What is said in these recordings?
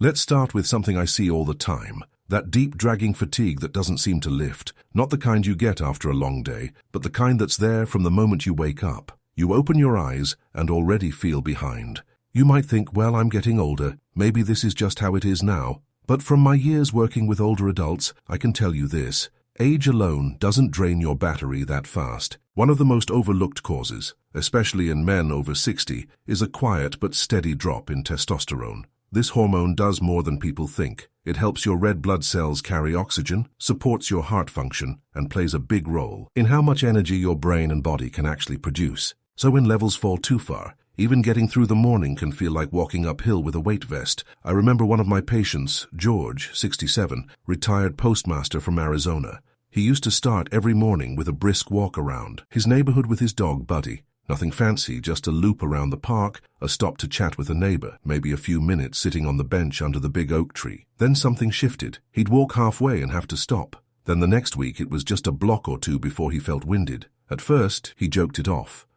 Let's start with something I see all the time. That deep dragging fatigue that doesn't seem to lift. Not the kind you get after a long day, but the kind that's there from the moment you wake up. You open your eyes and already feel behind. You might think, well, I'm getting older. Maybe this is just how it is now. But from my years working with older adults, I can tell you this. Age alone doesn't drain your battery that fast. One of the most overlooked causes, especially in men over 60, is a quiet but steady drop in testosterone. This hormone does more than people think. It helps your red blood cells carry oxygen, supports your heart function, and plays a big role in how much energy your brain and body can actually produce. So when levels fall too far, even getting through the morning can feel like walking uphill with a weight vest. I remember one of my patients, George, 67, retired postmaster from Arizona. He used to start every morning with a brisk walk around his neighborhood with his dog, Buddy. Nothing fancy, just a loop around the park, a stop to chat with a neighbor, maybe a few minutes sitting on the bench under the big oak tree. Then something shifted. He'd walk halfway and have to stop. Then the next week it was just a block or two before he felt winded. At first, he joked it off.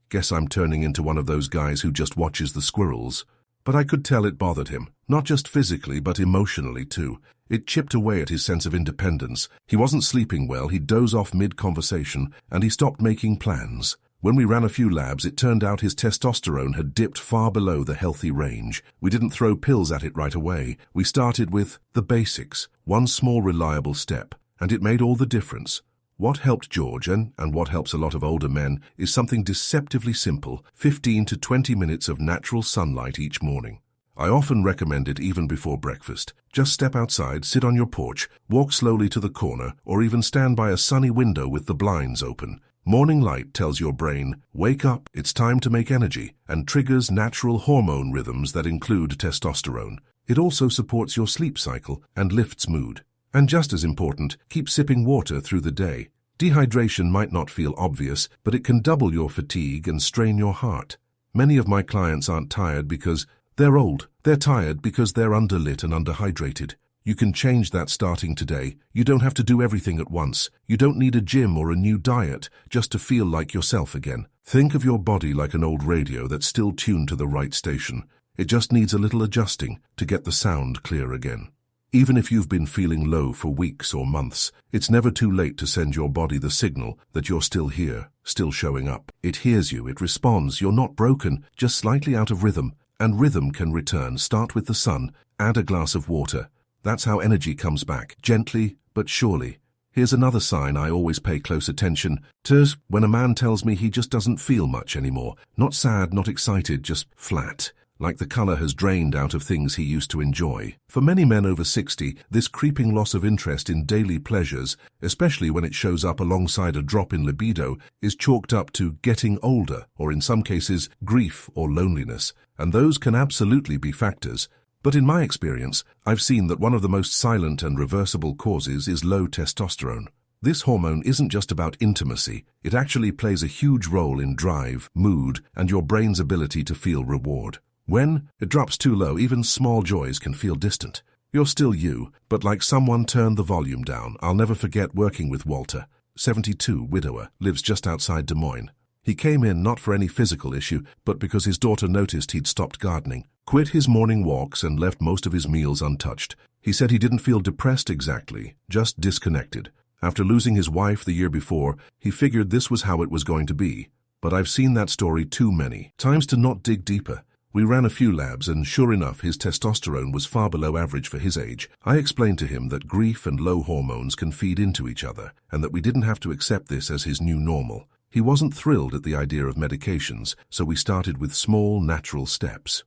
Guess I'm turning into one of those guys who just watches the squirrels. But I could tell it bothered him, not just physically but emotionally too. It chipped away at his sense of independence. He wasn't sleeping well, he'd doze off mid-conversation, and he stopped making plans. When we ran a few labs, it turned out his testosterone had dipped far below the healthy range. We didn't throw pills at it right away. We started with the basics, one small reliable step, and it made all the difference. What helped George, and what helps a lot of older men, is something deceptively simple, 15 to 20 minutes of natural sunlight each morning. I often recommend it even before breakfast. Just step outside, sit on your porch, walk slowly to the corner, or even stand by a sunny window with the blinds open. Morning light tells your brain, wake up, it's time to make energy, and triggers natural hormone rhythms that include testosterone. It also supports your sleep cycle and lifts mood. And just as important, keep sipping water through the day. Dehydration might not feel obvious, but it can double your fatigue and strain your heart. Many of my clients aren't tired because they're old. They're tired because they're underlit and underhydrated. You can change that starting today. You don't have to do everything at once. You don't need a gym or a new diet just to feel like yourself again. Think of your body like an old radio that's still tuned to the right station. It just needs a little adjusting to get the sound clear again. Even if you've been feeling low for weeks or months, it's never too late to send your body the signal that you're still here, still showing up. It hears you, it responds. You're not broken, just slightly out of rhythm. And rhythm can return. Start with the sun, add a glass of water. That's how energy comes back, gently but surely. Here's another sign I always pay close attention to: when a man tells me he just doesn't feel much anymore. Not sad, not excited, just flat. Like the color has drained out of things he used to enjoy. For many men over 60, this creeping loss of interest in daily pleasures, especially when it shows up alongside a drop in libido, is chalked up to getting older, or in some cases, grief or loneliness. And those can absolutely be factors. But in my experience, I've seen that one of the most silent and reversible causes is low testosterone. This hormone isn't just about intimacy. It actually plays a huge role in drive, mood, and your brain's ability to feel reward. When it drops too low, even small joys can feel distant. You're still you, but like someone turned the volume down. I'll never forget working with Walter, 72, widower, lives just outside Des Moines. He came in not for any physical issue, but because his daughter noticed he'd stopped gardening, quit his morning walks, and left most of his meals untouched. He said he didn't feel depressed exactly, just disconnected. After losing his wife the year before, he figured this was how it was going to be. But I've seen that story too many times to not dig deeper. We ran a few labs, and sure enough, his testosterone was far below average for his age. I explained to him that grief and low hormones can feed into each other, and that we didn't have to accept this as his new normal. He wasn't thrilled at the idea of medications, so we started with small, natural steps.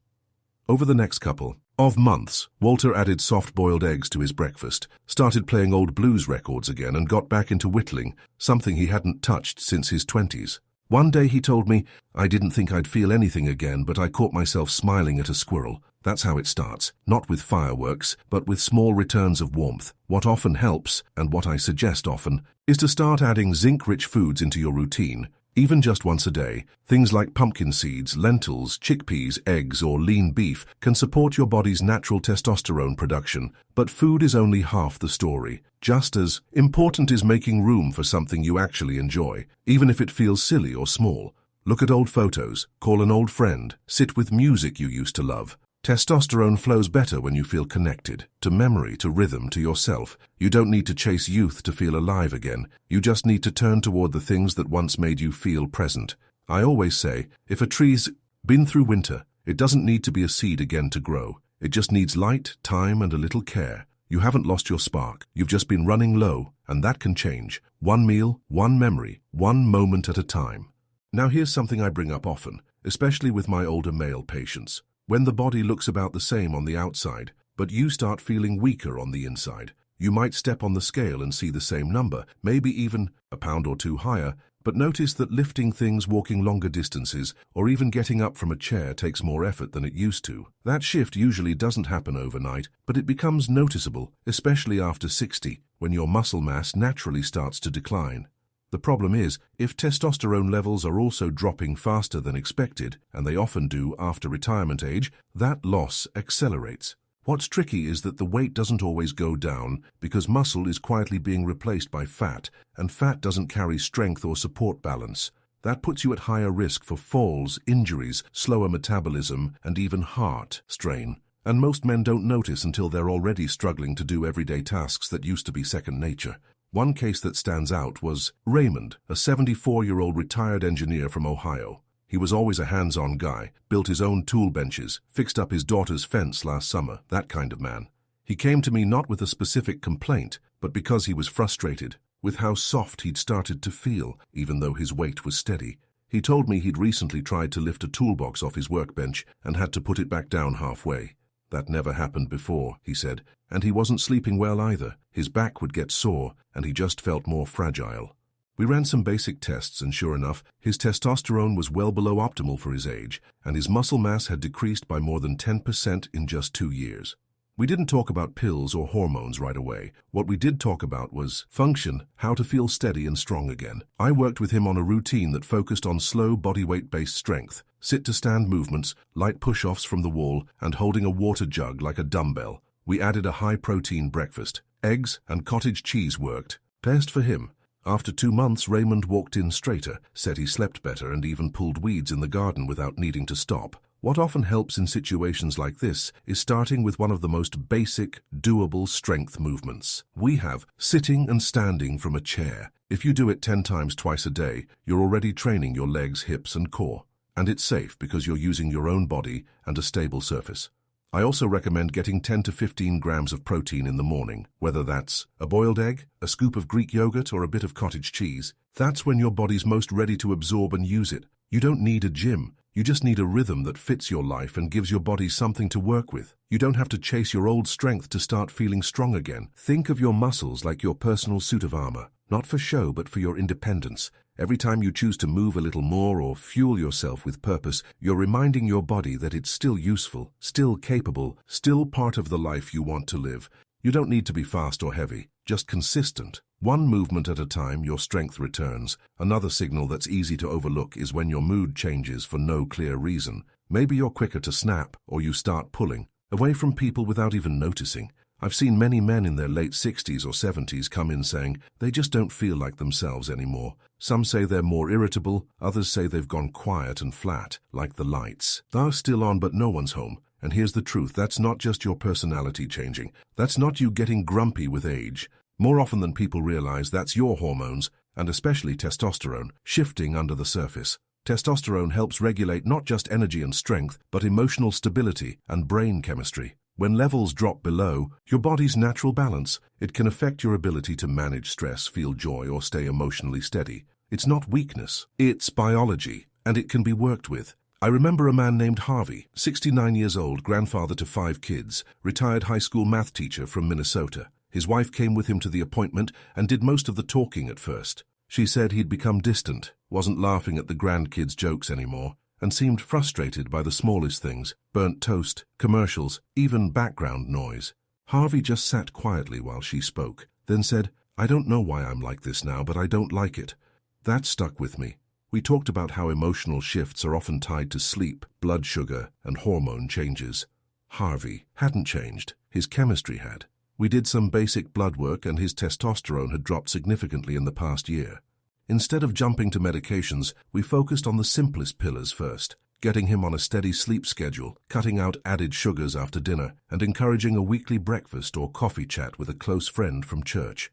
Over the next couple of months, Walter added soft-boiled eggs to his breakfast, started playing old blues records again, and got back into whittling, something he hadn't touched since his 20s. One day he told me, "I didn't think I'd feel anything again, but I caught myself smiling at a squirrel." That's how it starts, not with fireworks, but with small returns of warmth. What often helps, and what I suggest often, is to start adding zinc-rich foods into your routine, even just once a day. Things like pumpkin seeds, lentils, chickpeas, eggs, or lean beef can support your body's natural testosterone production, but food is only half the story. Just as important is making room for something you actually enjoy, even if it feels silly or small. Look at old photos, call an old friend, sit with music you used to love. Testosterone flows better when you feel connected, to memory, to rhythm, to yourself. You don't need to chase youth to feel alive again. You just need to turn toward the things that once made you feel present. I always say, if a tree's been through winter, it doesn't need to be a seed again to grow. It just needs light, time, and a little care. You haven't lost your spark. You've just been running low, and that can change. One meal, one memory, one moment at a time. Now here's something I bring up often, especially with my older male patients. When the body looks about the same on the outside, but you start feeling weaker on the inside, you might step on the scale and see the same number, maybe even a pound or two higher, but notice that lifting things, walking longer distances, or even getting up from a chair takes more effort than it used to. That shift usually doesn't happen overnight, but it becomes noticeable, especially after 60, when your muscle mass naturally starts to decline. The problem is, if testosterone levels are also dropping faster than expected, and they often do after retirement age, that loss accelerates. What's tricky is that the weight doesn't always go down because muscle is quietly being replaced by fat, and fat doesn't carry strength or support balance. That puts you at higher risk for falls, injuries, slower metabolism, and even heart strain. And most men don't notice until they're already struggling to do everyday tasks that used to be second nature. One case that stands out was Raymond, a 74-year-old retired engineer from Ohio. He was always a hands-on guy, built his own tool benches, fixed up his daughter's fence last summer, that kind of man. He came to me not with a specific complaint, but because he was frustrated with how soft he'd started to feel, even though his weight was steady. He told me he'd recently tried to lift a toolbox off his workbench and had to put it back down halfway. That never happened before, he said, and he wasn't sleeping well either. His back would get sore, and he just felt more fragile. We ran some basic tests, and sure enough, his testosterone was well below optimal for his age, and his muscle mass had decreased by more than 10% in just 2 years. We didn't talk about pills or hormones right away. What we did talk about was function, how to feel steady and strong again. I worked with him on a routine that focused on slow bodyweight-based strength, sit-to-stand movements, light push-offs from the wall, and holding a water jug like a dumbbell. We added a high-protein breakfast. Eggs and cottage cheese worked. Best for him. After 2 months, Raymond walked in straighter, said he slept better, and even pulled weeds in the garden without needing to stop. What often helps in situations like this is starting with one of the most basic, doable strength movements. We have sitting and standing from a chair. If you do it 10 times twice a day, you're already training your legs, hips, and core. And it's safe because you're using your own body and a stable surface. I also recommend getting 10 to 15 grams of protein in the morning, whether that's a boiled egg, a scoop of Greek yogurt, or a bit of cottage cheese. That's when your body's most ready to absorb and use it. You don't need a gym. You just need a rhythm that fits your life and gives your body something to work with. You don't have to chase your old strength to start feeling strong again. Think of your muscles like your personal suit of armor, not for show but for your independence. Every time you choose to move a little more or fuel yourself with purpose, you're reminding your body that it's still useful, still capable, still part of the life you want to live. You don't need to be fast or heavy, just consistent. One movement at a time, your strength returns. Another signal that's easy to overlook is when your mood changes for no clear reason. Maybe you're quicker to snap, or you start pulling away from people without even noticing. I've seen many men in their late 60s or 70s come in saying they just don't feel like themselves anymore. Some say they're more irritable, others say they've gone quiet and flat, like the lights. They're still on but no one's home. And here's the truth, that's not just your personality changing. That's not you getting grumpy with age. More often than people realize, that's your hormones, and especially testosterone, shifting under the surface. Testosterone helps regulate not just energy and strength, but emotional stability and brain chemistry. When levels drop below your body's natural balance, it can affect your ability to manage stress, feel joy, or stay emotionally steady. It's not weakness, it's biology, and it can be worked with. I remember a man named Harvey, 69 years old, grandfather to 5 kids, retired high school math teacher from Minnesota. His wife came with him to the appointment and did most of the talking at first. She said he'd become distant, wasn't laughing at the grandkids' jokes anymore, and seemed frustrated by the smallest things, burnt toast, commercials, even background noise. Harvey just sat quietly while she spoke, then said, "I don't know why I'm like this now, but I don't like it." That stuck with me. We talked about how emotional shifts are often tied to sleep, blood sugar, and hormone changes. Harvey hadn't changed, his chemistry had. We did some basic blood work and his testosterone had dropped significantly in the past year. Instead of jumping to medications, we focused on the simplest pillars first. getting him on a steady sleep schedule, cutting out added sugars after dinner, and encouraging a weekly breakfast or coffee chat with a close friend from church.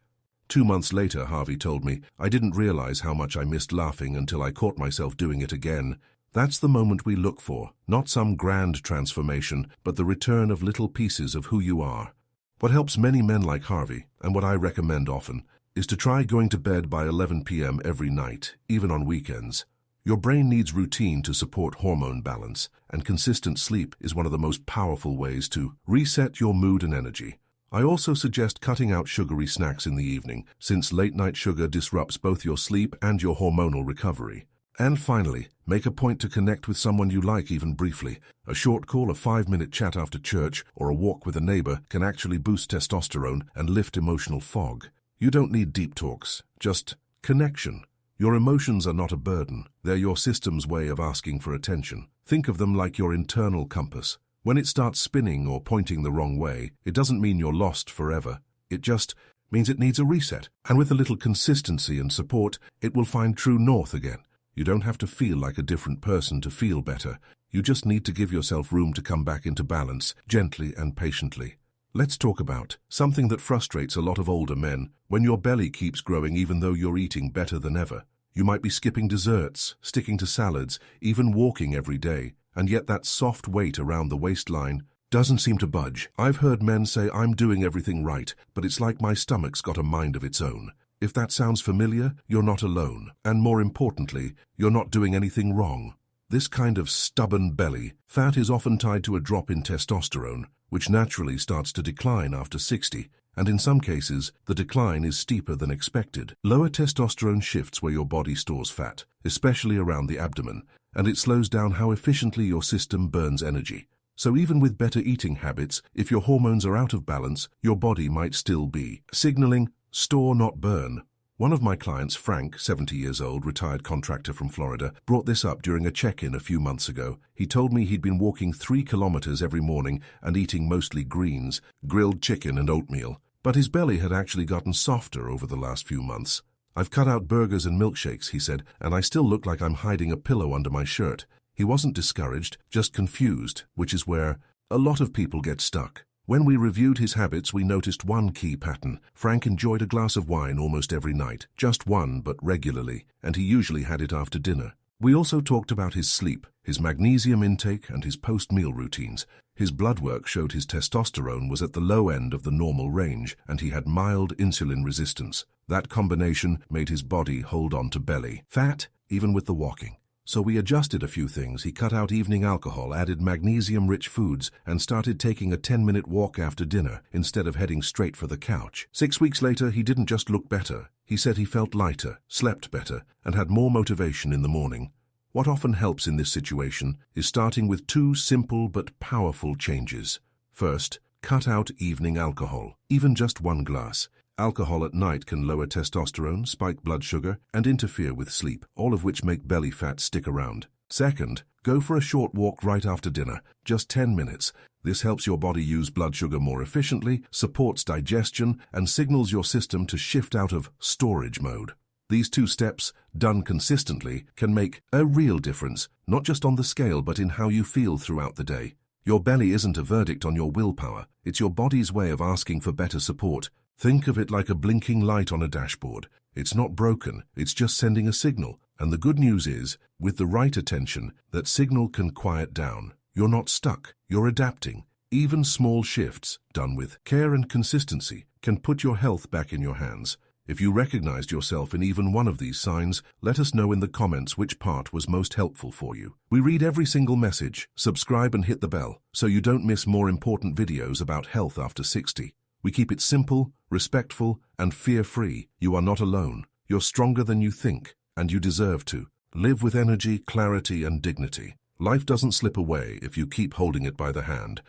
2 months later, Harvey told me, I didn't realize how much I missed laughing until I caught myself doing it again. That's the moment we look for, not some grand transformation, but the return of little pieces of who you are. What helps many men like Harvey, and what I recommend often, is to try going to bed by 11 p.m. every night, even on weekends. Your brain needs routine to support hormone balance, and consistent sleep is one of the most powerful ways to reset your mood and energy. I also suggest cutting out sugary snacks in the evening, since late-night sugar disrupts both your sleep and your hormonal recovery. And finally, make a point to connect with someone you like even briefly. A short call, a 5-minute chat after church, or a walk with a neighbor can actually boost testosterone and lift emotional fog. You don't need deep talks, just connection. Your emotions are not a burden. They're your system's way of asking for attention. Think of them like your internal compass. When it starts spinning or pointing the wrong way, it doesn't mean you're lost forever. It just means it needs a reset. And with a little consistency and support, it will find true north again. You don't have to feel like a different person to feel better. You just need to give yourself room to come back into balance, gently and patiently. Let's talk about something that frustrates a lot of older men: when your belly keeps growing even though you're eating better than ever. You might be skipping desserts, sticking to salads, even walking every day, and yet that soft weight around the waistline doesn't seem to budge. I've heard men say, I'm doing everything right, but it's like my stomach's got a mind of its own. If that sounds familiar, you're not alone. And more importantly, you're not doing anything wrong. This kind of stubborn belly fat is often tied to a drop in testosterone, which naturally starts to decline after 60, and in some cases, the decline is steeper than expected. Lower testosterone shifts where your body stores fat, especially around the abdomen, and it slows down how efficiently your system burns energy. So even with better eating habits, if your hormones are out of balance, your body might still be signaling, store not burn. One of my clients, Frank, 70 years old, retired contractor from Florida, brought this up during a check-in a few months ago. He told me he'd been walking 3 kilometers every morning and eating mostly greens, grilled chicken and oatmeal. But his belly had actually gotten softer over the last few months. I've cut out burgers and milkshakes, he said, and I still look like I'm hiding a pillow under my shirt. He wasn't discouraged, just confused, which is where a lot of people get stuck. When we reviewed his habits, we noticed one key pattern. Frank enjoyed a glass of wine almost every night, just one, but regularly, and he usually had it after dinner. We also talked about his sleep, his magnesium intake, and his post-meal routines. His blood work showed his testosterone was at the low end of the normal range, and he had mild insulin resistance. That combination made his body hold on to belly fat, even with the walking. So we adjusted a few things. He cut out evening alcohol, added magnesium-rich foods, and started taking a 10-minute walk after dinner instead of heading straight for the couch. 6 weeks later, he didn't just look better. He said he felt lighter, slept better, and had more motivation in the morning. What often helps in this situation is starting with 2 simple but powerful changes. First, cut out evening alcohol, even just 1 glass. Alcohol at night can lower testosterone, spike blood sugar, and interfere with sleep, all of which make belly fat stick around. Second, go for a short walk right after dinner, just 10 minutes. This helps your body use blood sugar more efficiently, supports digestion, and signals your system to shift out of storage mode. These 2 steps, done consistently, can make a real difference, not just on the scale but in how you feel throughout the day. Your belly isn't a verdict on your willpower, it's your body's way of asking for better support. Think of it like a blinking light on a dashboard. It's not broken, it's just sending a signal. And the good news is, with the right attention, that signal can quiet down. You're not stuck, you're adapting. Even small shifts, done with care and consistency, can put your health back in your hands. If you recognized yourself in even one of these signs, let us know in the comments which part was most helpful for you. We read every single message. Subscribe and hit the bell so you don't miss more important videos about health after 60. We keep it simple, respectful, and fear-free. You are not alone. You're stronger than you think, and you deserve to. Live with energy, clarity, and dignity. Life doesn't slip away if you keep holding it by the hand.